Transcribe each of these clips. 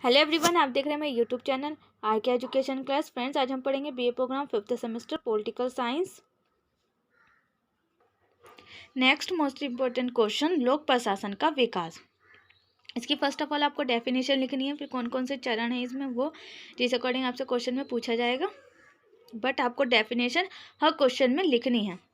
Hello everyone, आप देख रहे हैं मेरे YouTube channel R K education class. Friends, आज हम पढ़ेंगे BA programme 5th semester political science. Next most important question, लोक प्रशासन का विकास। इसकी फर्स्ट ऑफ ऑल आपको डेफिनेशन लिखनी है, फिर कौन कौन से चरण है इसमें वो जिस अकॉर्डिंग आपसे क्वेश्चन में पूछा जाएगा, बट आपको डेफिनेशन हर क्वेश्चन में लिखनी है।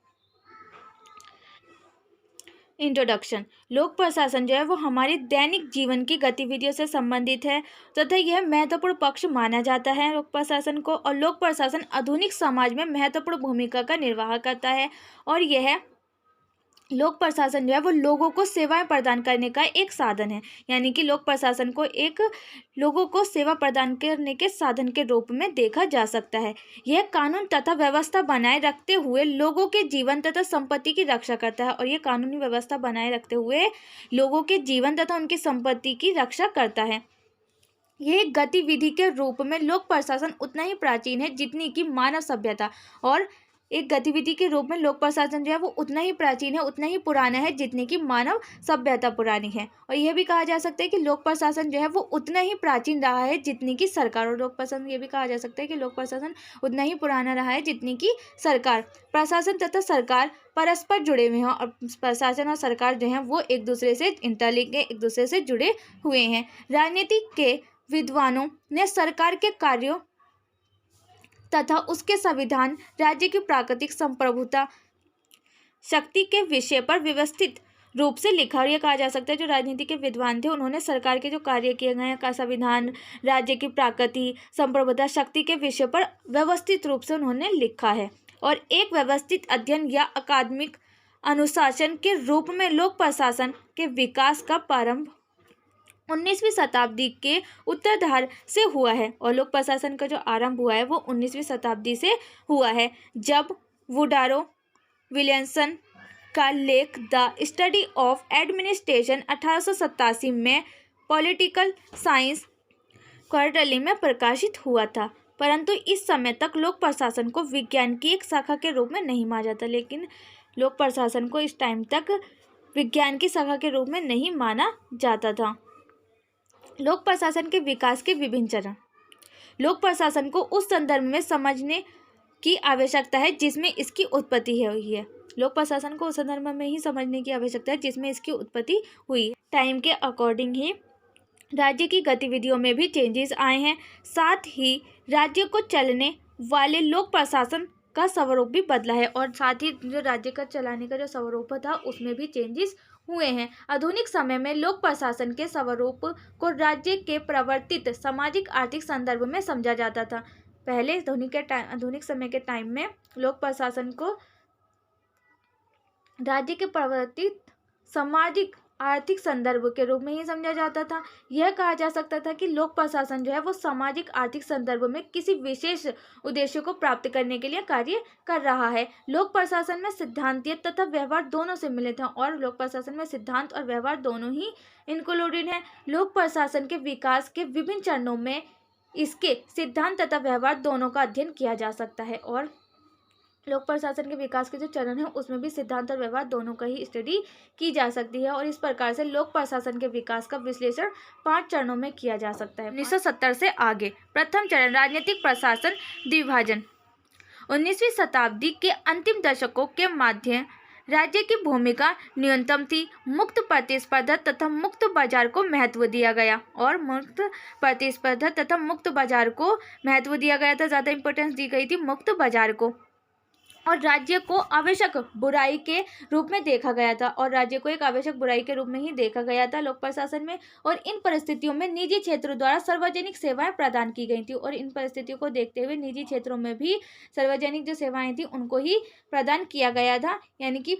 इंट्रोडक्शन। लोक प्रशासन जो है वो हमारे दैनिक जीवन की गतिविधियों से संबंधित है तथा यह महत्वपूर्ण पक्ष माना जाता है लोक प्रशासन को। और लोक प्रशासन आधुनिक समाज में महत्वपूर्ण भूमिका का निर्वाह करता है और यह लोक प्रशासन जो है वो लोगों को सेवाएं प्रदान करने का एक साधन है। यानी कि लोक प्रशासन को एक लोगों को सेवा प्रदान करने के साधन के रूप में देखा जा सकता है। यह कानून तथा व्यवस्था बनाए रखते हुए लोगों के जीवन तथा संपत्ति की रक्षा करता है। और यह कानूनी व्यवस्था बनाए रखते हुए लोगों के जीवन तथा उनकी संपत्ति की रक्षा करता है। यह एक गतिविधि के रूप में लोक प्रशासन उतना ही प्राचीन है जितनी कि मानव सभ्यता। और एक गतिविधि के रूप में लोक प्रशासन जो है वो उतना ही प्राचीन है, उतना ही पुराना है जितनी कि मानव सभ्यता पुरानी है। और यह भी कहा जा सकता है कि लोक प्रशासन जो है वो उतना ही प्राचीन रहा है जितनी कि सरकार। और लोक प्रशासन ये भी कहा जा सकता है कि लोक प्रशासन उतना ही पुराना रहा है जितनी कि सरकार। प्रशासन तथा सरकार परस्पर जुड़े हुए हैं और प्रशासन और सरकार जो है वो एक दूसरे से इंटरलिंक है, एक दूसरे से जुड़े हुए हैं। राजनीति के विद्वानों ने सरकार के कार्यों तथा उसके संविधान, राज्य की प्राकृतिक संप्रभुता, शक्ति के विषय पर व्यवस्थित रूप से लिखा। और यह कहा जा सकता है जो राजनीति के विद्वान थे उन्होंने सरकार के जो कार्य किए गए हैं का संविधान, राज्य की प्राकृतिक संप्रभुता, शक्ति के विषय पर व्यवस्थित रूप से उन्होंने लिखा है। और एक व्यवस्थित अध्ययन या अकादमिक अनुशासन के रूप में लोक प्रशासन के विकास का प्रारंभ 19वीं शताब्दी के उत्तरार्ध से हुआ है। और लोक प्रशासन का जो आरंभ हुआ है वो 19वीं शताब्दी से हुआ है, जब वुडारो विलियमसन का लेख द स्टडी ऑफ एडमिनिस्ट्रेशन 1887 में पॉलिटिकल साइंस क्वार्टरली में प्रकाशित हुआ था। परंतु इस समय तक लोक प्रशासन को विज्ञान की एक शाखा के रूप में नहीं माना जाता। लेकिन लोक प्रशासन को इस टाइम तक विज्ञान की शाखा के रूप में नहीं माना जाता था। लोक प्रशासन के विकास के विभिन्न चरण। लोक प्रशासन को उस संदर्भ में समझने की आवश्यकता है जिसमें इसकी उत्पत्ति हुई है। लोक प्रशासन को उस संदर्भ में ही समझने की आवश्यकता है जिसमें इसकी उत्पत्ति हुई है। टाइम के अकॉर्डिंग ही राज्य की गतिविधियों में भी चेंजेस आए हैं, साथ ही राज्य को चलने वाले लोक प्रशासन का स्वरूप भी बदला है। और साथ ही जो राज्य का चलाने का जो स्वरूप था उसमें भी चेंजेस हुए हैं। आधुनिक समय में लोक प्रशासन के स्वरूप को राज्य के प्रवर्तित सामाजिक आर्थिक संदर्भ में समझा जाता था। पहले आधुनिक समय के टाइम में लोक प्रशासन को राज्य के प्रवर्तित सामाजिक आर्थिक संदर्भ के रूप में ही समझा जाता था। यह कहा जा सकता था कि लोक प्रशासन जो है वो सामाजिक आर्थिक संदर्भ में किसी विशेष उद्देश्य को प्राप्त करने के लिए कार्य कर रहा है। लोक प्रशासन में सिद्धांतीय तथा व्यवहार दोनों से मिलित है और लोक प्रशासन में सिद्धांत और व्यवहार दोनों ही इंक्लूडेड है। लोक प्रशासन के विकास के विभिन्न चरणों में इसके सिद्धांत तथा व्यवहार दोनों का अध्ययन किया जा सकता है। और लोक प्रशासन के विकास के जो चरण है उसमें भी सिद्धांत और व्यवहार दोनों का ही स्टडी की जा सकती है। और इस प्रकार से लोक प्रशासन के विकास का विश्लेषण 5 चरणों में किया जा सकता है। 1970 से आगे। प्रथम चरण, राजनीतिक प्रशासन द्विभाजन। 19वीं शताब्दी के अंतिम दशकों के मध्य राज्य की भूमिका न्यूनतम थी। मुक्त प्रतिस्पर्धा तथा मुक्त बाजार को महत्व दिया गया। और मुक्त प्रतिस्पर्धा तथा मुक्त बाजार को महत्व दिया गया था, ज़्यादा इंपॉर्टेंस दी गई थी मुक्त बाजार को। और राज्य को आवश्यक बुराई के रूप में देखा गया था। और राज्य को एक आवश्यक बुराई के रूप में ही देखा गया था लोक प्रशासन में। और इन परिस्थितियों में निजी क्षेत्रों द्वारा सार्वजनिक सेवाएं प्रदान की गई थी। और इन परिस्थितियों को देखते हुए निजी क्षेत्रों में भी सार्वजनिक जो सेवाएं थी उनको ही प्रदान किया गया था। यानी कि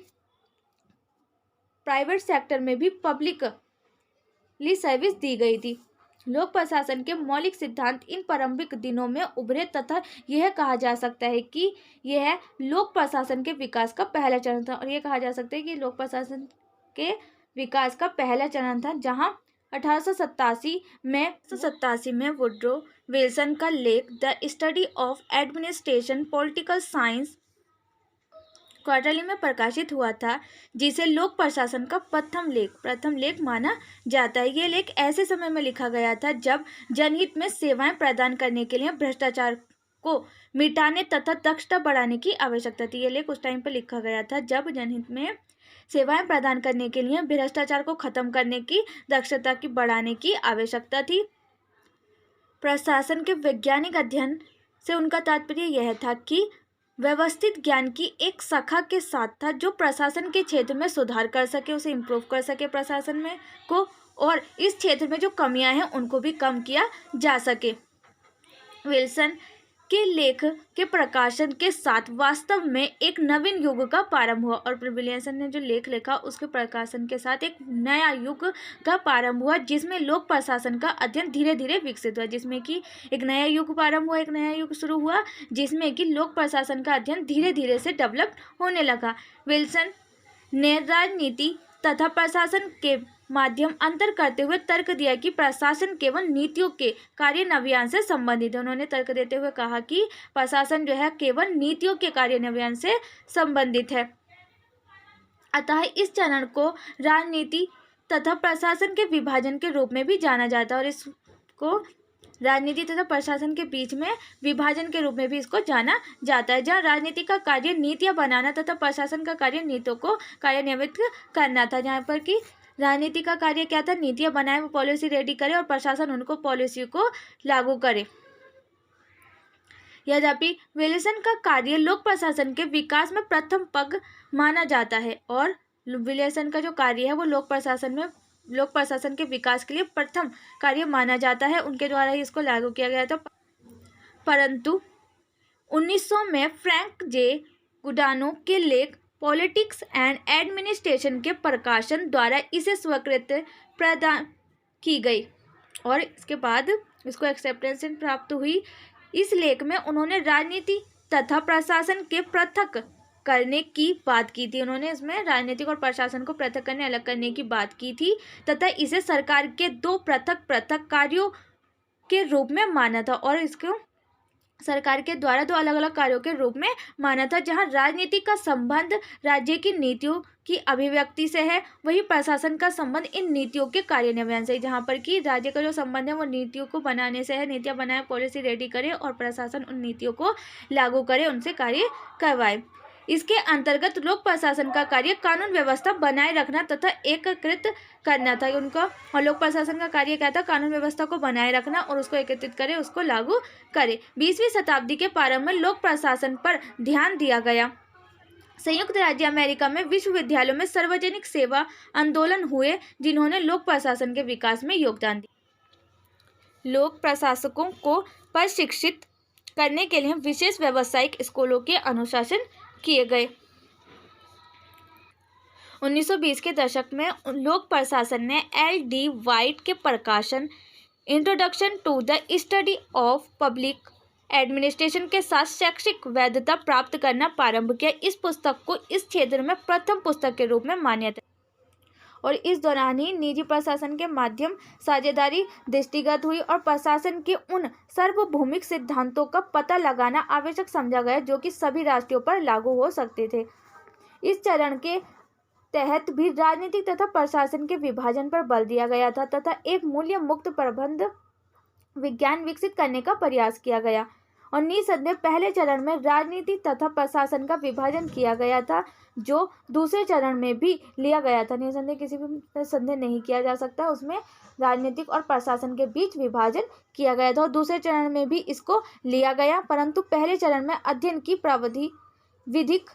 प्राइवेट सेक्टर में भी पब्लिकली सर्विस दी गई थी। लोक प्रशासन के मौलिक सिद्धांत इन प्रारंभिक दिनों में उभरे तथा यह कहा जा सकता है कि यह लोक प्रशासन के विकास का पहला चरण था। और यह कहा जा सकता है कि लोक प्रशासन के विकास का पहला चरण था, जहां 1887 में वुडरो विल्सन का लेख the study of administration political science quarterly में प्रकाशित हुआ था, जिसे लोक प्रशासन का प्रथम लेख माना जाता है। ये लेख ऐसे समय में लिखा गया था जब जनहित में सेवाएं प्रदान करने के लिए भ्रष्टाचार को मिटाने तथा दक्षता बढ़ाने की आवश्यकता थी। ये लेख उस टाइम पर लिखा गया था जब जनहित में सेवाएं प्रदान करने के लिए भ्रष्टाचार को खत्म करने की, दक्षता की बढ़ाने की आवश्यकता थी। प्रशासन के वैज्ञानिक अध्ययन से उनका तात्पर्य यह था कि व्यवस्थित ज्ञान की एक शाखा के साथ था जो प्रशासन के क्षेत्र में सुधार कर सके, उसे इम्प्रूव कर सके प्रशासन में को, और इस क्षेत्र में जो कमियां हैं उनको भी कम किया जा सके। विल्सन के लेख के प्रकाशन के साथ वास्तव में एक नवीन युग का प्रारंभ हुआ, और विल्सन ने जो लेख लिखा उसके प्रकाशन के साथ एक नया युग का प्रारंभ हुआ जिसमें लोक प्रशासन का अध्ययन धीरे धीरे विकसित हुआ, जिसमें कि एक नया युग प्रारंभ हुआ, एक नया युग शुरू हुआ जिसमें कि लोक प्रशासन का अध्ययन धीरे धीरे से डेवलप होने लगा। विल्सन ने राजनीति तथा प्रशासन के माध्यम अंतर करते हुए तर्क दिया कि प्रशासन केवल नीतियों के कार्यान्वयन से संबंधित है। उन्होंने तर्क देते हुए कहा कि प्रशासन जो है केवल नीतियों के कार्यान्वयन से संबंधित है। अतः इस चरण को राजनीति तथा प्रशासन के विभाजन के रूप में भी जाना जाता है, और इसको राजनीति तथा प्रशासन के बीच में विभाजन के रूप में भी इसको जाना जाता है, जहाँ राजनीति का कार्य नीतियाँ बनाना तथा प्रशासन का कार्य नीतियों को कार्यान्वित करना था। जहाँ पर कि राजनीति का कार्य क्या था, नीतियाँ बनाए, वो पॉलिसी रेडी करे, और प्रशासन उनको पॉलिसी को लागू करे। यद्यपि विल्सन का कार्य लोक प्रशासन के विकास में प्रथम पग माना जाता है, और विल्सन का जो कार्य है वो लोक प्रशासन के विकास के लिए प्रथम कार्य माना जाता है, उनके द्वारा ही इसको लागू किया गया था। परंतु 1900 में फ्रैंक जे गुडानो के लेख पॉलिटिक्स एंड एडमिनिस्ट्रेशन के प्रकाशन द्वारा इसे स्वीकृति प्रदान की गई, और इसके बाद इसको एक्सेप्टेंस प्राप्त हुई। इस लेख में उन्होंने राजनीति तथा प्रशासन के पृथक करने की बात की थी। उन्होंने इसमें राजनीतिक और प्रशासन को पृथक करने, अलग करने की बात की थी तथा इसे सरकार के दो पृथक कार्यों के रूप में माना था, और इसको सरकार के द्वारा दो अलग अलग कार्यों के रूप में माना था। जहां राजनीति का संबंध राज्य की नीतियों की अभिव्यक्ति से है, वही प्रशासन का संबंध इन नीतियों के कार्यान्वयन से है। जहां पर कि राज्य का जो संबंध है वो नीतियों को बनाने से है, नीतियां बनाए, पॉलिसी रेडी करे, और प्रशासन उन नीतियों को लागू करे, उनसे कार्य करवाए। इसके अंतर्गत लोक प्रशासन का कार्य कानून व्यवस्था बनाए रखना तथा एकीकृत करना था उनका, और लोक प्रशासन का कार्य क्या था, कानून व्यवस्था को बनाए रखना और उसको एकत्रित करे, उसको लागू करे। 20वीं शताब्दी के प्रारंभ में लोक प्रशासन पर ध्यान दिया गया। संयुक्त राज्य अमेरिका में विश्वविद्यालयों में सार्वजनिक सेवा आंदोलन हुए जिन्होंने लोक प्रशासन के विकास में योगदान दिया। लोक प्रशासकों को प्रशिक्षित करने के लिए विशेष व्यावसायिक स्कूलों के अनुशासन किए गए। 1920 के दशक में लोक प्रशासन ने L.D. वाइट के प्रकाशन introduction to the study of public administration के साथ शैक्षिक वैधता प्राप्त करना प्रारंभ किया। इस पुस्तक को इस क्षेत्र में प्रथम पुस्तक के रूप में मान्यता, और इस दौरान ही निजी प्रशासन के माध्यम साझेदारी दृष्टिगत हुई और प्रशासन के उन सार्वभौमिक सिद्धांतों का पता लगाना आवश्यक समझा गया जो कि सभी राष्ट्रों पर लागू हो सकते थे। इस चरण के तहत भी राजनीतिक तथा प्रशासन के विभाजन पर बल दिया गया था तथा एक मूल्य मुक्त प्रबंध विज्ञान विकसित करने का प्रयास किया गया, और निसंदेह पहले चरण में राजनीति तथा प्रशासन का विभाजन किया गया था, जो दूसरे चरण में भी लिया गया था। निसंदेह किसी भी संदेह नहीं किया जा सकता, उसमें राजनीतिक और प्रशासन के बीच विभाजन किया गया था, और दूसरे चरण में भी इसको लिया गया, परंतु पहले चरण में अध्ययन की प्रविधि विधिक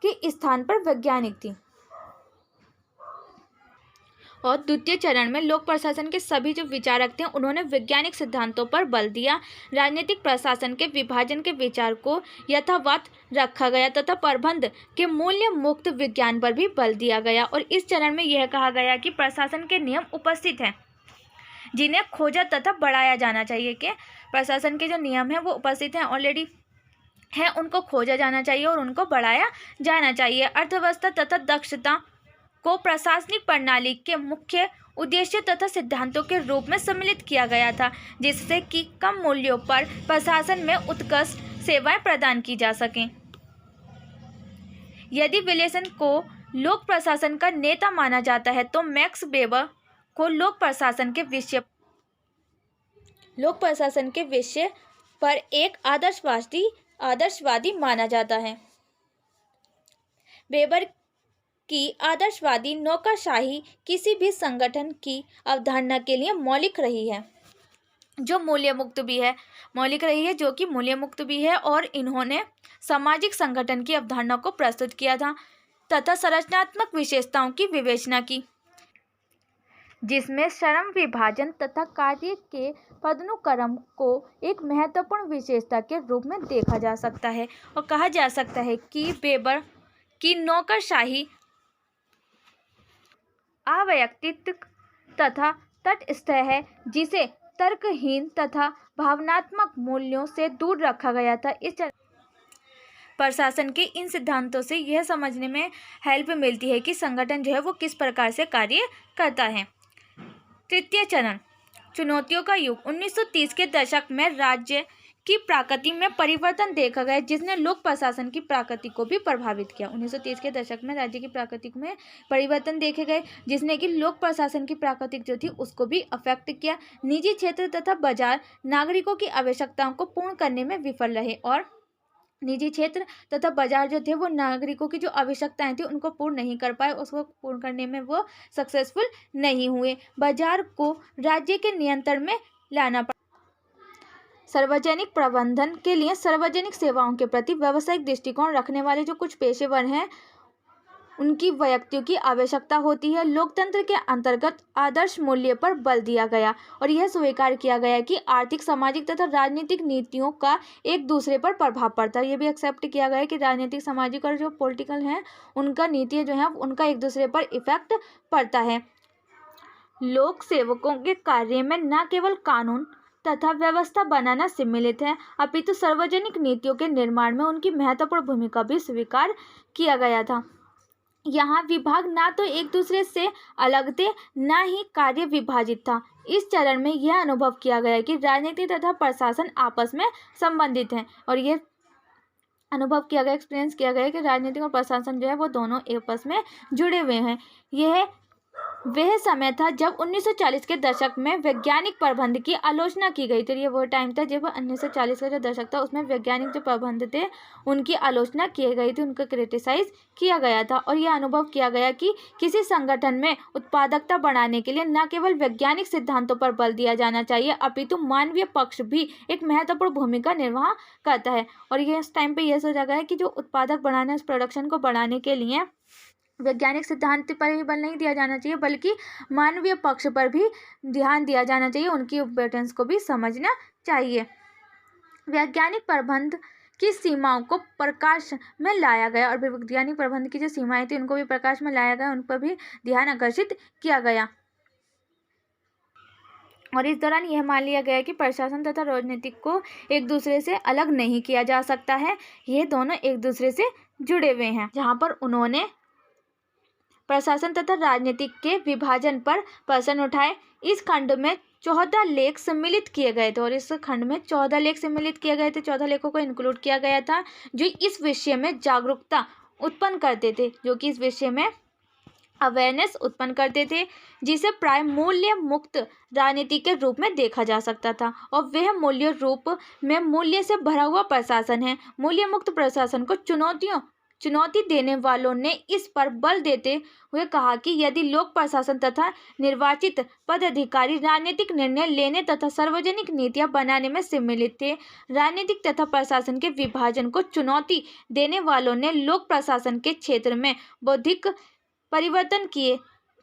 के स्थान पर वैज्ञानिक थी, और द्वितीय चरण में लोक प्रशासन के सभी जो विचारक थे उन्होंने वैज्ञानिक सिद्धांतों पर बल दिया। राजनीतिक प्रशासन के विभाजन के विचार को यथावत रखा गया तथा प्रबंध के मूल्य मुक्त विज्ञान पर भी बल दिया गया, और इस चरण में यह कहा गया कि प्रशासन के नियम उपस्थित हैं जिन्हें खोजा तथा बढ़ाया जाना चाहिए, कि प्रशासन के जो नियम हैं वो उपस्थित हैं, ऑलरेडी है, उनको खोजा जाना चाहिए और उनको बढ़ाया जाना चाहिए। अर्थव्यवस्था तथा दक्षता को प्रशासनिक प्रणाली के मुख्य उद्देश्य तथा सिद्धांतों के रूप में सम्मिलित किया गया था, जिससे कि कम मूल्यों पर प्रशासन में उत्कृष्ट सेवाएं प्रदान की जा सकें। यदि विल्सन को लोक प्रशासन का नेता माना जाता है तो मैक्स वेबर को लोक प्रशासन के विषय पर एक आदर्शवादी माना जाता है। वेबर की आदर्शवादी नौकरशाही किसी भी संगठन की अवधारणा के लिए मौलिक रही है, जो कि मूल्य मुक्त भी है, और इन्होंने सामाजिक संगठन की अवधारणा को प्रस्तुत किया था तथा संरचनात्मक विशेषताओं की विवेचना की, जिसमें श्रम विभाजन तथा कार्य के पदानुक्रम को एक महत्वपूर्ण विशेषता के रूप में देखा जा सकता है। और कहा जा सकता है कि वेबर की नौकरशाही अवैयक्तिक तथा तटस्थ है, जिसे तर्कहीन तथा भावनात्मक मूल्यों से दूर रखा गया था। इस प्रशासन के इन सिद्धांतों से यह समझने में हेल्प मिलती है कि संगठन जो है वो किस प्रकार से कार्य करता है। तृतीय चरण, चुनौतियों का युग। 1930 के दशक में राज्य की प्रकृति में परिवर्तन देखा गया, जिसने लोक प्रशासन की प्रकृति को भी प्रभावित किया। 1930 के दशक में राज्य की प्रकृति में परिवर्तन देखे गए, जिसने कि लोक प्रशासन की प्रकृति जो थी उसको भी अफेक्ट किया। निजी क्षेत्र तथा बाजार नागरिकों की आवश्यकताओं को पूर्ण करने में विफल रहे, और निजी क्षेत्र तथा बाजार जो थे वो नागरिकों की जो आवश्यकताएं थी उनको पूर्ण नहीं कर पाए, उसको पूर्ण करने में वो सक्सेसफुल नहीं हुए। बाजार को राज्य के नियंत्रण में लाना पड़ा। सार्वजनिक प्रबंधन के लिए सार्वजनिक सेवाओं के प्रति व्यावसायिक दृष्टिकोण रखने वाले जो कुछ पेशेवर हैं उनकी व्यक्तियों की आवश्यकता होती है। लोकतंत्र के अंतर्गत आदर्श मूल्य पर बल दिया गया और यह स्वीकार किया गया कि आर्थिक, सामाजिक तथा राजनीतिक नीतियों का एक दूसरे पर प्रभाव पड़ता है। ये भी एक्सेप्ट किया गया है कि राजनीतिक, सामाजिक और जो पॉलिटिकल हैं उनका नीतियाँ जो हैं उनका एक दूसरे पर इफेक्ट पड़ता है। लोक सेवकों के कार्य में न केवल कानून तथा व्यवस्था बनाना सम्मिलित है, अपितु सार्वजनिक नीतियों के निर्माण में उनकी महत्वपूर्ण भूमिका भी स्वीकार किया गया था। यहाँ विभाग ना तो एक दूसरे से अलग थे, न ही कार्य विभाजित था। इस चरण में यह अनुभव किया गया कि राजनीति तथा प्रशासन आपस में संबंधित हैं, और यह अनुभव किया गया, एक्सपीरियंस किया गया कि राजनीति और प्रशासन जो है वो दोनों आपस में जुड़े हुए हैं। यह वह समय था जब 1940 के दशक में वैज्ञानिक प्रबंध की आलोचना की गई थी। ये वो टाइम था जब 1940 का जो दशक था उसमें वैज्ञानिक जो प्रबंध थे उनकी आलोचना की गई थी, उनको क्रिटिसाइज किया गया था। और यह अनुभव किया गया कि किसी संगठन में उत्पादकता बढ़ाने के लिए न केवल वैज्ञानिक सिद्धांतों पर बल दिया जाना चाहिए, अपितु मानवीय पक्ष भी एक महत्वपूर्ण भूमिका निर्वाह करता है। और ये इस टाइम पर यह सोचा गया कि जो उत्पादक बढ़ाना है, उस प्रोडक्शन को बढ़ाने के लिए वैज्ञानिक सिद्धांत पर ही बल नहीं दिया जाना चाहिए, बल्कि मानवीय पक्ष पर भी ध्यान दिया जाना चाहिए, उनकी इम्पोर्टेंस को भी समझना चाहिए। वैज्ञानिक प्रबंध की सीमाओं को प्रकाश में लाया गया, और वैज्ञानिक प्रबंध की जो सीमाएं थी उनको भी प्रकाश में लाया गया, उन पर भी ध्यान आकर्षित किया गया। और इस दौरान यह मान लिया गया कि प्रशासन तथा राजनीतिक को एक दूसरे से अलग नहीं किया जा सकता है, ये दोनों एक दूसरे से जुड़े हुए हैं। जहाँ पर उन्होंने प्रशासन तथा राजनीतिक के विभाजन पर प्रश्न उठाए। इस खंड में 14 लेख सम्मिलित किए गए थे, और इस खंड में 14 लेख सम्मिलित किए गए थे। 14 लेखों को इंक्लूड किया गया था जो इस विषय में जागरूकता उत्पन्न करते थे, जो कि इस विषय में अवेयरनेस उत्पन्न करते थे, जिसे प्राय मूल्य मुक्त राजनीति के रूप में देखा जा सकता था। और वह मूल्य रूप में मूल्य से भरा हुआ प्रशासन है। मूल्य मुक्त प्रशासन को चुनौती देने वालों ने इस पर बल देते हुए कहा कि यदि लोक प्रशासन तथा निर्वाचित पदाधिकारी राजनीतिक निर्णय लेने तथा सार्वजनिक नीतियां बनाने में सम्मिलित थे, राजनीतिक तथा प्रशासन के विभाजन को चुनौती देने वालों ने लोक प्रशासन के क्षेत्र में बौद्धिक परिवर्तन किए।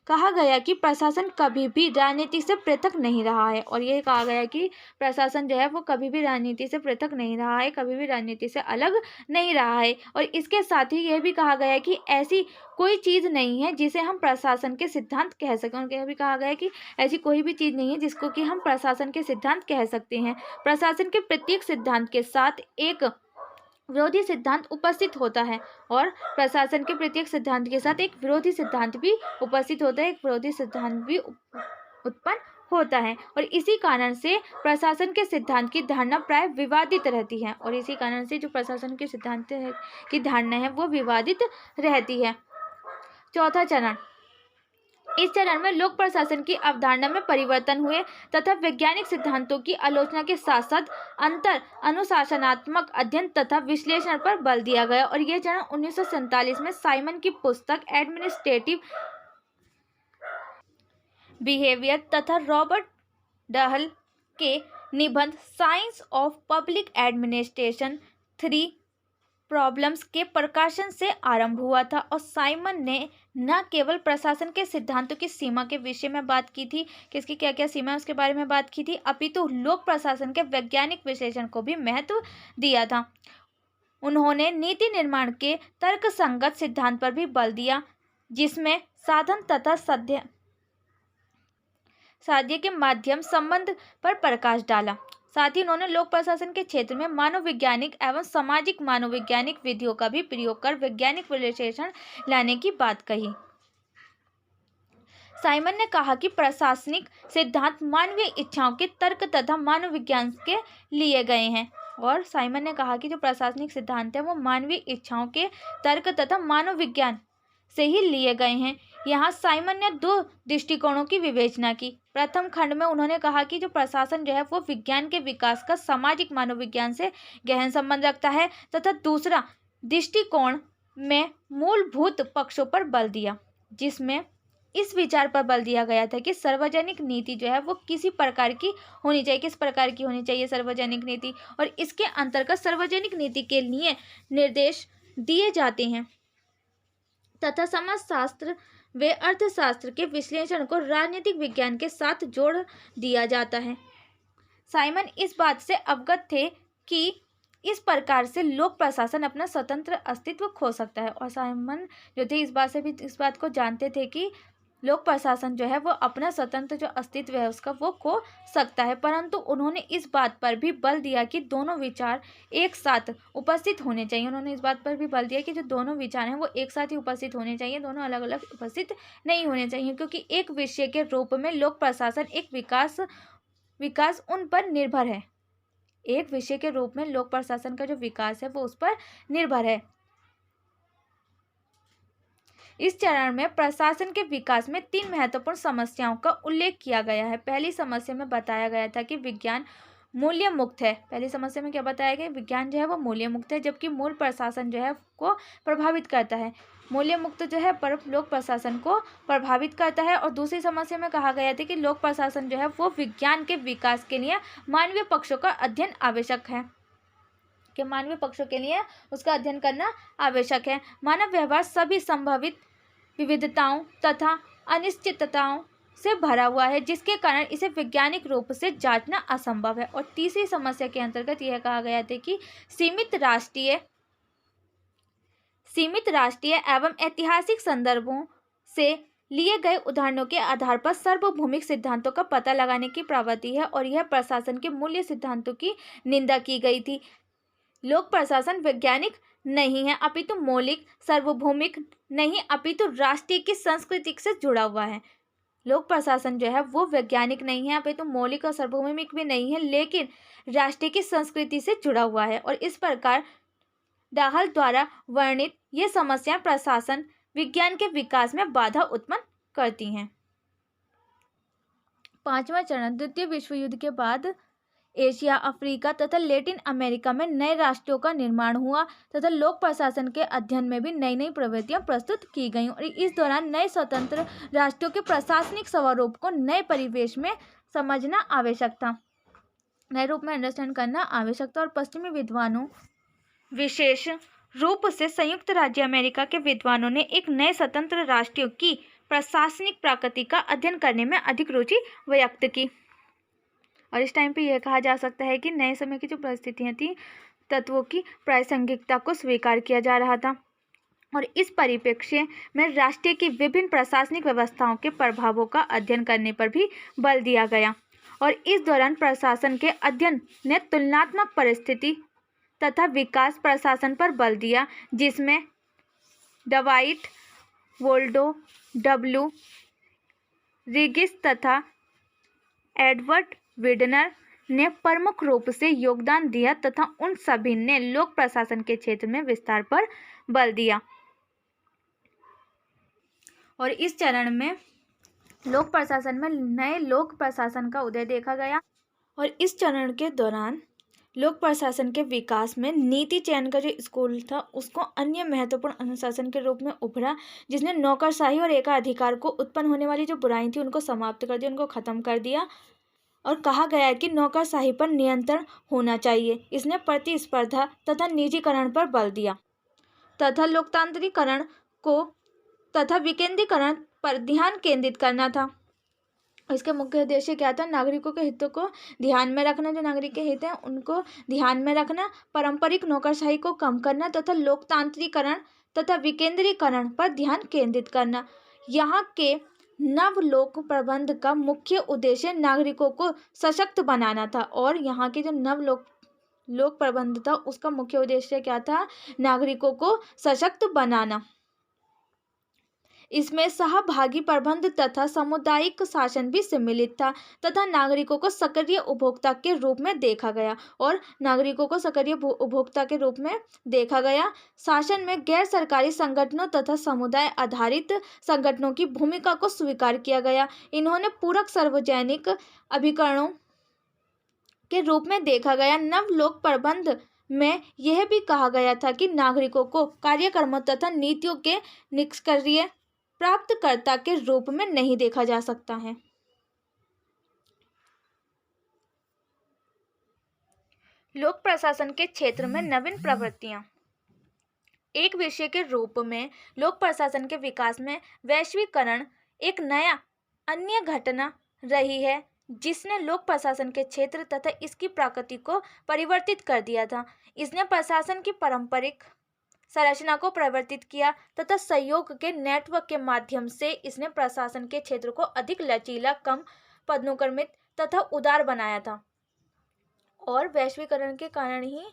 कहा गया कि प्रशासन कभी भी राजनीति से पृथक नहीं रहा है, और ये कहा गया कि प्रशासन जो है वो कभी भी राजनीति से पृथक नहीं रहा है, कभी भी राजनीति से अलग नहीं रहा है। और इसके साथ ही यह भी कहा गया कि ऐसी कोई चीज़ नहीं है जिसे हम प्रशासन के सिद्धांत कह सकें। और यह भी कहा गया कि ऐसी कोई भी चीज़ नहीं है जिसको कि हम प्रशासन के सिद्धांत कह सकते हैं। प्रशासन के प्रत्येक सिद्धांत के साथ एक विरोधी सिद्धांत उपस्थित होता है, और प्रशासन के प्रत्येक सिद्धांत के साथ एक विरोधी सिद्धांत भी उपस्थित होता है, एक विरोधी सिद्धांत भी उत्पन्न होता है और इसी कारण से प्रशासन के सिद्धांत की धारणा प्राय विवादित रहती है और इसी कारण से जो प्रशासन के सिद्धांत की धारणा है वो विवादित रहती है। चौथा चरण, इस चरण में लोक प्रशासन की अवधारणा में परिवर्तन हुए तथा वैज्ञानिक सिद्धांतों की आलोचना के साथ साथ अंतर अनुशासनात्मक अध्ययन तथा विश्लेषण पर बल दिया गया और यह चरण 1947 में साइमन की पुस्तक एडमिनिस्ट्रेटिव बिहेवियर तथा रॉबर्ट डहल के निबंध science of public administration 3 problems के प्रकाशन से आरंभ हुआ था और साइमन ने न केवल प्रशासन के सिद्धांतों की सीमा के विषय में बात की थी कि इसकी क्या क्या सीमा है उसके बारे में बात की थी, अपितु लोक प्रशासन के वैज्ञानिक विश्लेषण को भी महत्व दिया था। उन्होंने नीति निर्माण के तर्कसंगत सिद्धांत पर भी बल दिया जिसमें साधन तथा साध्य के माध्यम संबंध पर प्रकाश डाला। साथ ही उन्होंने लोक प्रशासन के क्षेत्र में मानववैज्ञानिक एवं सामाजिक मानववैज्ञानिक विधियों का भी प्रयोग कर वैज्ञानिक विश्लेषण लाने की बात कही। साइमन ने कहा कि प्रशासनिक सिद्धांत मानवीय इच्छाओं के तर्क तथा मानव विज्ञान के लिए गए हैं और साइमन ने कहा कि जो प्रशासनिक सिद्धांत है वो मानवीय इच्छाओं के तर्क तथा मानव विज्ञान से ही लिए गए हैं। यहाँ साइमन ने 2 दृष्टिकोणों की विवेचना की। प्रथम खंड में उन्होंने कहा कि जो प्रशासन जो है वो विज्ञान के विकास का सामाजिक मानव विज्ञान से गहन संबंध रखता है तथा दूसरा दृष्टिकोण में मूलभूत पक्षों पर बल दिया जिसमें इस विचार पर बल दिया गया था कि सार्वजनिक नीति जो है वो किसी प्रकार की होनी चाहिए, किस प्रकार की होनी चाहिए सार्वजनिक नीति, और इसके अंतर्गत सार्वजनिक नीति के लिए निर्देश दिए जाते हैं तथा समाजशास्त्र व अर्थशास्त्र के विश्लेषण को राजनीतिक विज्ञान के साथ जोड़ दिया जाता है। साइमन इस बात से अवगत थे कि इस प्रकार से लोक प्रशासन अपना स्वतंत्र अस्तित्व खो सकता है और साइमन जो थे इस बात को जानते थे कि लोक प्रशासन जो है वो अपना स्वतंत्र जो अस्तित्व है उसका वो खो सकता है, परंतु उन्होंने इस बात पर भी बल दिया कि दोनों विचार एक साथ उपस्थित होने चाहिए। उन्होंने इस बात पर भी बल दिया कि जो दोनों विचार हैं वो एक साथ ही उपस्थित होने चाहिए, दोनों अलग अलग उपस्थित नहीं होने चाहिए, क्योंकि एक विषय के रूप में लोक प्रशासन एक विकास उन पर निर्भर है। एक विषय के रूप में लोक प्रशासन का जो विकास है वो उस पर निर्भर है। इस चरण में प्रशासन के विकास में 3 महत्वपूर्ण समस्याओं का उल्लेख किया गया है। पहली समस्या में बताया गया था कि विज्ञान मूल्य मुक्त है। पहली समस्या में क्या बताया गया, विज्ञान जो है वो मूल्य मुक्त है जबकि मूल प्रशासन जो है को प्रभावित करता है। मूल्य मुक्त जो है पर लोक प्रशासन को प्रभावित करता है। और दूसरी समस्या में कहा गया था कि लोक प्रशासन जो है वो विज्ञान के विकास के लिए मानवीय पक्षों का अध्ययन आवश्यक है, कि मानवीय पक्षों के लिए उसका अध्ययन करना आवश्यक है। मानव व्यवहार सभी संभावित विविधताओं तथा अनिश्चितताओं से भरा हुआ है जिसके कारण इसे वैज्ञानिक रूप से जांचना असंभव है। और तीसरी समस्या के अंतर्गत यह कहा गया था कि सीमित राष्ट्रीय एवं ऐतिहासिक संदर्भों से लिए गए उदाहरणों के आधार पर सार्वभौमिक सिद्धांतों का पता लगाने की प्रवृत्ति है और यह प्रशासन के मूल्य सिद्धांतों की निंदा की गई थी। लोक प्रशासन वैज्ञानिक नहीं है अपितु मौलिक, सार्वभौमिक नहीं अपितु राष्ट्रीय की संस्कृति से जुड़ा हुआ है। लोक प्रशासन जो है वो वैज्ञानिक नहीं है अपितु मौलिक और सार्वभौमिक भी नहीं है, लेकिन राष्ट्रीय की संस्कृति से जुड़ा हुआ है। और इस प्रकार डाहल द्वारा वर्णित ये समस्याएं प्रशासन विज्ञान के विकास में बाधा उत्पन्न करती हैं। 5वां चरण, द्वितीय विश्व युद्ध के बाद एशिया, अफ्रीका तथा लैटिन अमेरिका में नए राष्ट्रों का निर्माण हुआ तथा लोक प्रशासन के अध्ययन में भी नई नई प्रवृत्तियां प्रस्तुत की गईं और इस दौरान नए स्वतंत्र राष्ट्रों के प्रशासनिक स्वरूप को नए परिवेश में समझना आवश्यक था, नए रूप में अंडरस्टैंड करना आवश्यक था। और पश्चिमी विद्वानों, विशेष रूप से संयुक्त राज्य अमेरिका के विद्वानों ने एक नए स्वतंत्र राष्ट्रों की प्रशासनिक प्रकृति का अध्ययन करने में अधिक रुचि व्यक्त की। और इस टाइम पे यह कहा जा सकता है कि नए समय की जो परिस्थितियां थी, तत्वों की प्रासंगिकता को स्वीकार किया जा रहा था और इस परिप्रेक्ष्य में राष्ट्र की विभिन्न प्रशासनिक व्यवस्थाओं के प्रभावों का अध्ययन करने पर भी बल दिया गया। और इस दौरान प्रशासन के अध्ययन ने तुलनात्मक परिस्थिति तथा विकास प्रशासन पर बल दिया, जिसमें डवाइट, वोल्डो, डब्ल्यू. रिगिस तथा एडवर्ड विडनर ने प्रमुख रूप से योगदान दिया तथा उन सभी ने लोक प्रशासन के क्षेत्र में विस्तार पर बल दिया। और इस चरण में लोक प्रशासन में नए लोक प्रशासन का उदय देखा गया। और इस चरण के दौरान लोक प्रशासन के विकास में नीति चयन का जो स्कूल था उसको अन्य महत्वपूर्ण अनुशासन के रूप में उभरा, जिसने नौकरशाही और एकाधिकार को उत्पन्न होने वाली जो बुराई थी उनको समाप्त कर दिया, उनको खत्म कर दिया। और कहा गया है कि नौकरशाही पर नियंत्रण होना चाहिए। इसने प्रतिस्पर्धा तथा निजीकरण पर बल दिया तथा लोकतांत्रिकरण को तथा विकेंद्रीकरण पर ध्यान केंद्रित करना था। इसके मुख्य उद्देश्य क्या था? नागरिकों के हितों को ध्यान में रखना, जो नागरिक के हित हैं उनको ध्यान में रखना, पारंपरिक नौकरशाही को कम करना तथा लोकतांत्रिकरण तथा विकेंद्रीकरण पर ध्यान केंद्रित करना। यहाँ के नव लोक प्रबंध का मुख्य उद्देश्य नागरिकों को सशक्त बनाना था। और यहाँ के जो नव लोक प्रबंध था उसका मुख्य उद्देश्य क्या था? नागरिकों को सशक्त बनाना। इसमें सहभागी प्रबंध तथा सामुदायिक शासन भी सम्मिलित था तथा नागरिकों को सक्रिय उपभोक्ता के रूप में देखा गया। और नागरिकों को सक्रिय उपभोक्ता के रूप में देखा गया। शासन में गैर सरकारी संगठनों तथा समुदाय आधारित संगठनों की भूमिका को स्वीकार किया गया। इन्होंने पूरक सार्वजनिक अभिकरणों के रूप में देखा गया। नव लोक प्रबंध में यह भी कहा गया था कि नागरिकों को कार्यक्रमों तथा नीतियों के निष्क्रिय प्राप्तकर्ता के रूप में नहीं देखा जा सकता है। लोक प्रशासन के क्षेत्र में नवीन प्रवृत्तियां। एक विषय के रूप में लोक प्रशासन के विकास में वैश्वीकरण एक नया अन्य घटना रही है, जिसने लोक प्रशासन के क्षेत्र तथा इसकी प्रकृति को परिवर्तित कर दिया था। इसने प्रशासन की पारंपरिक संरचना को परिवर्तित किया तथा सहयोग के नेटवर्क के माध्यम से इसने प्रशासन के क्षेत्र को अधिक लचीला, कम पदानुक्रमित तथा उदार बनाया था। और वैश्वीकरण के कारण ही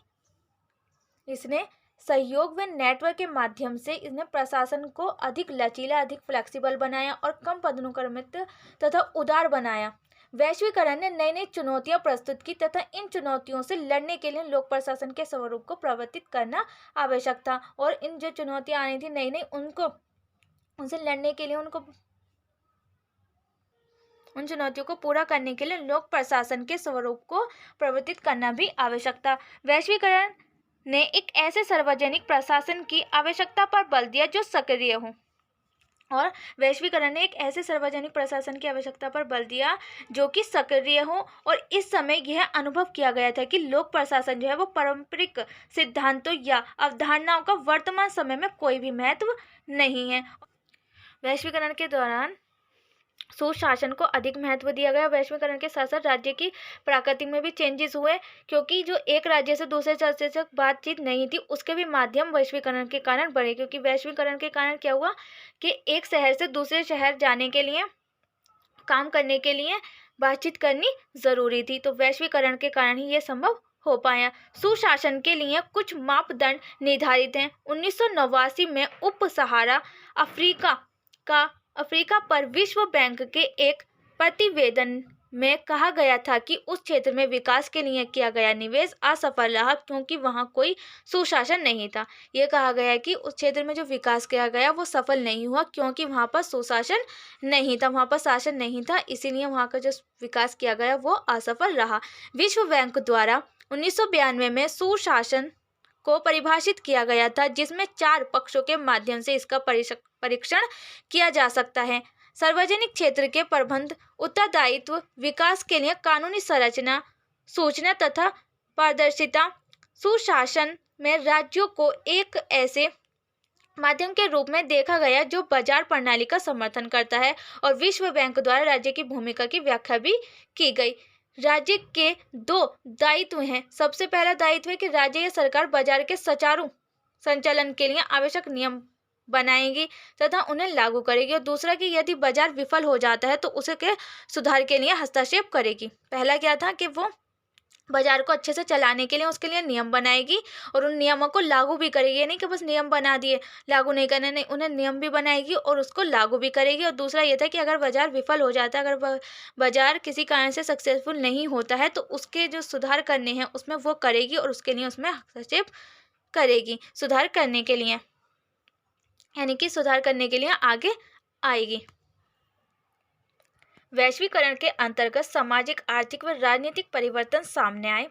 इसने सहयोग व नेटवर्क के माध्यम से इसने प्रशासन को अधिक लचीला, अधिक फ्लेक्सिबल बनाया और कम पदानुक्रमित तथा उदार बनाया। वैश्वीकरण ने नई नई चुनौतियां प्रस्तुत की तथा इन चुनौतियों से लड़ने के लिए लोक प्रशासन के स्वरूप को परिवर्तित करना आवश्यक था। और इन जो चुनौतियां आनी थी नई नई, उनसे लड़ने के लिए, उन चुनौतियों को पूरा करने के लिए लोक प्रशासन के स्वरूप को परिवर्तित करना भी आवश्यक था। वैश्वीकरण ने एक ऐसे सार्वजनिक प्रशासन की आवश्यकता पर बल दिया जो सक्रिय हो। और वैश्वीकरण ने एक ऐसे सार्वजनिक प्रशासन की आवश्यकता पर बल दिया जो कि सक्रिय हो। और इस समय यह अनुभव किया गया था कि लोक प्रशासन जो है वो पारंपरिक सिद्धांतों या अवधारणाओं का वर्तमान समय में कोई भी महत्व नहीं है। वैश्वीकरण के दौरान सुशासन को अधिक महत्व दिया गया। वैश्वीकरण के साथ साथ राज्य की प्रकृति में भी चेंजेस हुए, क्योंकि जो एक राज्य से दूसरे राज्य से बातचीत नहीं थी उसके भी माध्यम वैश्वीकरण के कारण बढ़े। क्योंकि वैश्वीकरण के कारण क्या हुआ कि एक शहर से दूसरे शहर जाने के लिए, काम करने के लिए बातचीत करनी ज़रूरी थी, तो वैश्वीकरण के कारण ही ये संभव हो पाया। सुशासन के लिए कुछ मापदंड निर्धारित हैं। 1989 में उप सहारा अफ्रीका पर विश्व बैंक के एक प्रतिवेदन में कहा गया था कि उस क्षेत्र में विकास के लिए किया गया निवेश असफल रहा क्योंकि वहाँ कोई सुशासन नहीं था। ये कहा गया कि उस क्षेत्र में जो विकास किया गया वो सफल नहीं हुआ क्योंकि वहाँ पर सुशासन नहीं था, वहाँ पर शासन नहीं था, इसीलिए वहाँ का जो विकास किया गया वो असफल रहा। विश्व बैंक द्वारा 1992 में सुशासन को परिभाषित किया गया था, जिसमें 4 पक्षों के माध्यम से इसका परीक्षण किया जा सकता है। सार्वजनिक क्षेत्र के प्रबंध, उत्तरदायित्व, विकास के लिए कानूनी संरचना, सूचना तथा पारदर्शिता। सुशासन में राज्यों को एक ऐसे माध्यम के रूप में देखा गया जो बाजार प्रणाली का समर्थन करता है। और विश्व बैंक द्वारा राज्य की भूमिका की व्याख्या भी की गई। राज्य के 2 दायित्व हैं। सबसे पहला दायित्व है कि राज्य या सरकार बाजार के सुचारू संचालन के लिए आवश्यक नियम बनाएगी तथा उन्हें लागू करेगी। और दूसरा कि यदि बाजार विफल हो जाता है तो उसके सुधार के लिए हस्तक्षेप करेगी। पहला क्या था कि वो बाजार को अच्छे से चलाने के लिए उसके लिए नियम बनाएगी और उन नियमों को लागू भी करेगी। ये नहीं कि बस नियम बना दिए लागू नहीं करने, नहीं, उन्हें नियम भी बनाएगी और उसको लागू भी करेगी। और दूसरा ये था कि अगर बाजार विफल हो जाता है, अगर बाजार किसी कारण से सक्सेसफुल नहीं होता है, तो उसके जो सुधार करने हैं उसमें वो करेगी और उसके लिए उसमें हस्तक्षेप करेगी, सुधार करने के लिए, यानी कि सुधार करने के लिए आगे आएगी। वैश्वीकरण के अंतर्गत सामाजिक, आर्थिक व राजनीतिक परिवर्तन सामने आए।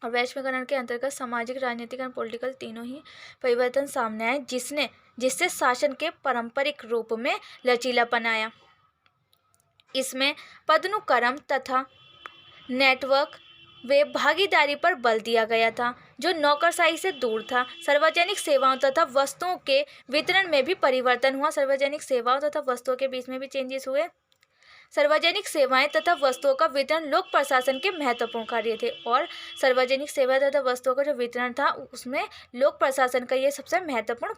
और वैश्वीकरण के अंतर्गत सामाजिक, राजनीतिक और पॉलिटिकल तीनों ही परिवर्तन सामने आए, जिससे शासन के पारंपरिक रूप में लचीलापन आया। इसमें पदानुक्रम तथा नेटवर्क व भागीदारी पर बल दिया गया था, जो नौकरशाही से दूर था। सार्वजनिक सेवाओं तथा वस्तुओं के वितरण में भी परिवर्तन हुआ। सार्वजनिक सेवाओं तथा वस्तुओं के बीच में भी चेंजेस हुए। सार्वजनिक सेवाएं तथा वस्तुओं का वितरण लोक प्रशासन के महत्वपूर्ण कार्य थे, और सार्वजनिक सेवा तथा वस्तुओं का जो वितरण था उसमें लोक प्रशासन का ये सबसे महत्वपूर्ण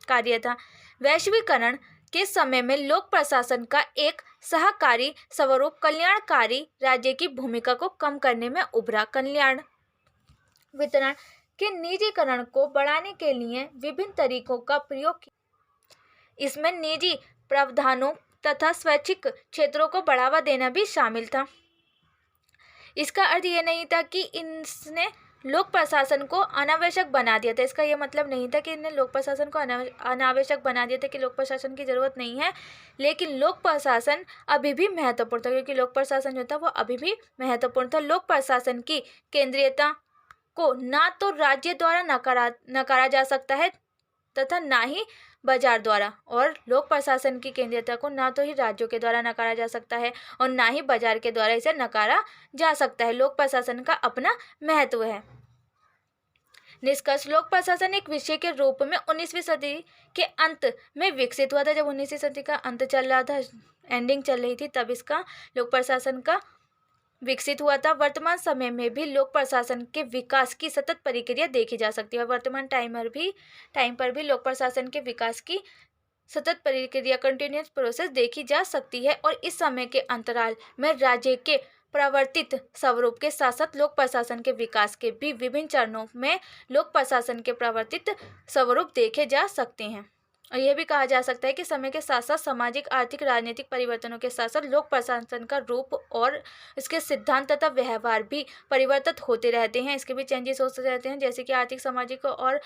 कार्य था। वैश्वीकरण के समय में लोक प्रशासन का एक सहकारी स्वरूप कल्याणकारी राज्य की भूमिका को कम करने में उभरा। कल्याण वितरण के निजीकरण को बढ़ाने के लिए विभिन्न तरीकों का प्रयोग किया। इसमें निजी प्रावधानों तथा स्वैच्छिक क्षेत्रों को बढ़ावा देना भी शामिल था। इसका अर्थ यह नहीं था कि इसने लोक प्रशासन को अनावश्यक बना दिया था। इसका यह मतलब नहीं था कि इन्हें लोक प्रशासन को अनावश्यक बना दिया था, कि लोक प्रशासन की ज़रूरत नहीं है, लेकिन लोक प्रशासन अभी भी महत्वपूर्ण था, क्योंकि लोक प्रशासन जो था वो अभी भी महत्वपूर्ण था। लोक प्रशासन की केंद्रीयता को ना तो राज्य द्वारा नकारा जा सकता है तथा ना ही बाजार द्वारा, और लोक प्रशासन की केंद्रीयता को ना तो ही राज्यों के द्वारा नकारा जा सकता है और ना ही बाजार के द्वारा इसे नकारा जा सकता है। लोक प्रशासन का अपना महत्व है। निष्कर्ष, लोक प्रशासन एक विषय के रूप में 19वीं सदी के अंत में विकसित हुआ था। जब 19वीं सदी का अंत चल रहा था, एंडिंग चल रही थी, तब इसका लोक प्रशासन का विकसित हुआ था। वर्तमान समय में भी लोक प्रशासन के विकास की सतत प्रक्रिया देखी जा सकती है। वर्तमान टाइम पर भी लोक प्रशासन के विकास की सतत प्रक्रिया, कंटिन्यूअस प्रोसेस देखी जा सकती है। और इस समय के अंतराल में राज्य के प्रवर्तित स्वरूप के साथ साथ लोक प्रशासन के विकास के भी विभिन्न चरणों में लोक प्रशासन के प्रवर्तित स्वरूप देखे जा सकते हैं। और यह भी कहा जा सकता है कि समय के साथ साथ सामाजिक, आर्थिक, राजनीतिक परिवर्तनों के साथ साथ लोक प्रशासन का रूप और इसके सिद्धांत तथा व्यवहार भी परिवर्तित होते रहते हैं। इसके भी चेंजेस होते रहते हैं, जैसे कि आर्थिक, सामाजिक और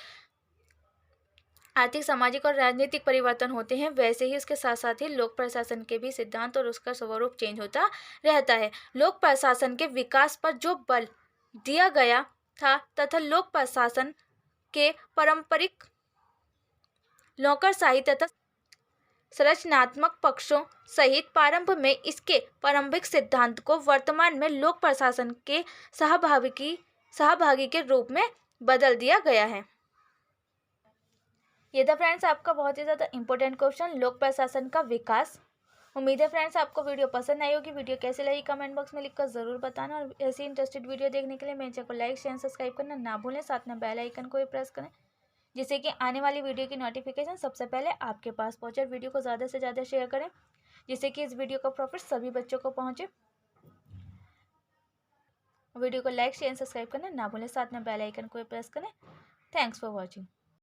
राजनीतिक परिवर्तन होते हैं, वैसे ही उसके साथ साथ ही लोक प्रशासन के भी सिद्धांत और उसका स्वरूप चेंज होता रहता है। लोक प्रशासन के विकास पर जो बल दिया गया था तथा लोक प्रशासन के पारंपरिक नौकरशाही तथा संरचनात्मक पक्षों सहित प्रारंभ में इसके प्रारंभिक सिद्धांत को वर्तमान में लोक प्रशासन के सहभागी के रूप में बदल दिया गया है। ये था फ्रेंड्स आपका बहुत ही ज़्यादा इंपॉर्टेंट क्वेश्चन, लोक प्रशासन का विकास। उम्मीद है फ्रेंड्स आपको वीडियो पसंद आई होगी। वीडियो कैसे लगी कमेंट बॉक्स में लिखकर ज़रूर बताना, और ऐसी इंटरेस्टेड वीडियो देखने के लिए मेरे चैनल को लाइक, शेयर, सब्सक्राइब करना ना भूलें। साथ में बेल आइकन को भी प्रेस करें, जिससे कि आने वाली वीडियो की नोटिफिकेशन सबसे पहले आपके पास पहुंचे। वीडियो को ज़्यादा से ज़्यादा शेयर करें, जिससे कि इस वीडियो का प्रॉफिट सभी बच्चों को पहुंचे। वीडियो को लाइक, शेयर, सब्सक्राइब करना ना भूलें। साथ में बेल आइकन को भी प्रेस करें। Thanks for watching.